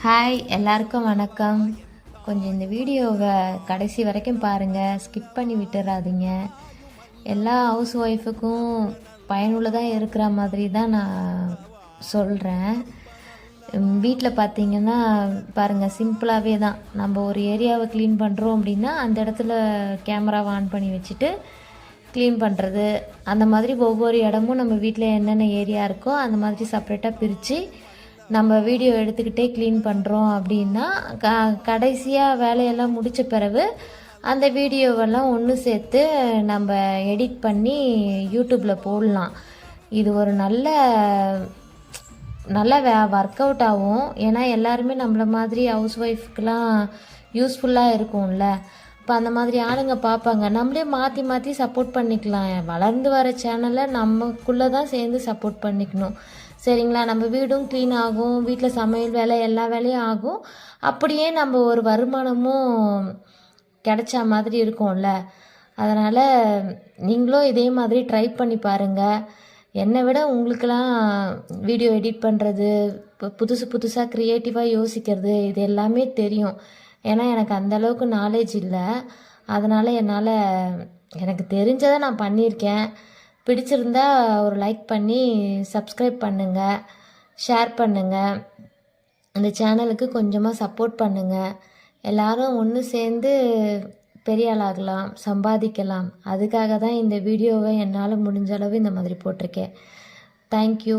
Hi எல்லாருக்கும் வணக்கம். கொஞ்சம் இந்த வீடியோவை கடைசி வரைக்கும் பாருங்கள், ஸ்கிப் பண்ணி விட்டுறாதீங்க. எல்லா ஹவுஸ் ஒய்ஃபுக்கும் பயனுள்ளதாக இருக்கிற மாதிரி தான் நான் சொல்கிறேன். வீட்டில் பார்த்தீங்கன்னா பாருங்கள், சிம்பிளாகவே தான். நம்ம ஒரு ஏரியாவை க்ளீன் பண்ணுறோம் அப்படின்னா அந்த இடத்துல கேமராவை ஆன் பண்ணி வச்சுட்டு க்ளீன் பண்ணுறது, அந்த மாதிரி ஒவ்வொரு இடமும் நம்ம வீட்டில் என்னென்ன ஏரியா இருக்கோ அந்த மாதிரி செப்ரேட்டாக பிரித்து நம்ம வீடியோ எடுத்துக்கிட்டே க்ளீன் பண்ணுறோம் அப்படின்னா கடைசியாக வேலையெல்லாம் முடித்த பிறகு அந்த வீடியோவெல்லாம் ஒன்று சேர்த்து நம்ம எடிட் பண்ணி யூடியூப்பில் போடலாம். இது ஒரு நல்ல ஒர்க் அவுட் ஆகும். ஏன்னா எல்லாருமே நம்மள மாதிரி ஹவுஸ் ஒய்ஃப்க்கெலாம் யூஸ்ஃபுல்லாக இருக்கும்ல. இப்போ அந்த மாதிரி ஆளுங்க பார்ப்பாங்க, நம்மளே மாற்றி மாற்றி சப்போர்ட் பண்ணிக்கலாம். வளர்ந்து வர சேனலை நமக்குள்ளே தான் சேர்ந்து சப்போர்ட் பண்ணிக்கணும், சரிங்களா? நம்ம வீடும் க்ளீன் ஆகும், வீட்டில் சமையல் வேலை எல்லா வேலையும் ஆகும். அப்படியே நம்ம ஒரு வருமானமும் கிடைச்ச மாதிரி இருக்கும்ல. அதனால் நீங்களும் இதே மாதிரி ட்ரை பண்ணி பாருங்கள். என்னை விட உங்களுக்கெல்லாம் வீடியோ எடிட் பண்ணுறது, இப்போ புதுசாக க்ரியேட்டிவாக யோசிக்கிறது, இது எல்லாமே தெரியும். ஏன்னா எனக்கு அந்தளவுக்கு நாலேஜ் இல்லை. அதனால் எனக்கு தெரிஞ்சதை நான் பண்ணியிருக்கேன். பிடிச்சிருந்தா ஒரு லைக் பண்ணி சப்ஸ்கிரைப் பண்ணுங்கள், ஷேர் பண்ணுங்கள், இந்த சேனலுக்கு கொஞ்சமாக சப்போர்ட் பண்ணுங்கள். எல்லாரும் ஒன்று சேர்ந்து பெரிய ஆளாகலாம், சம்பாதிக்கலாம். அதுக்காக தான் இந்த வீடியோவை என்னால் முடிஞ்ச அளவு இந்த மாதிரி போட்டிருக்கேன். தேங்க்யூ.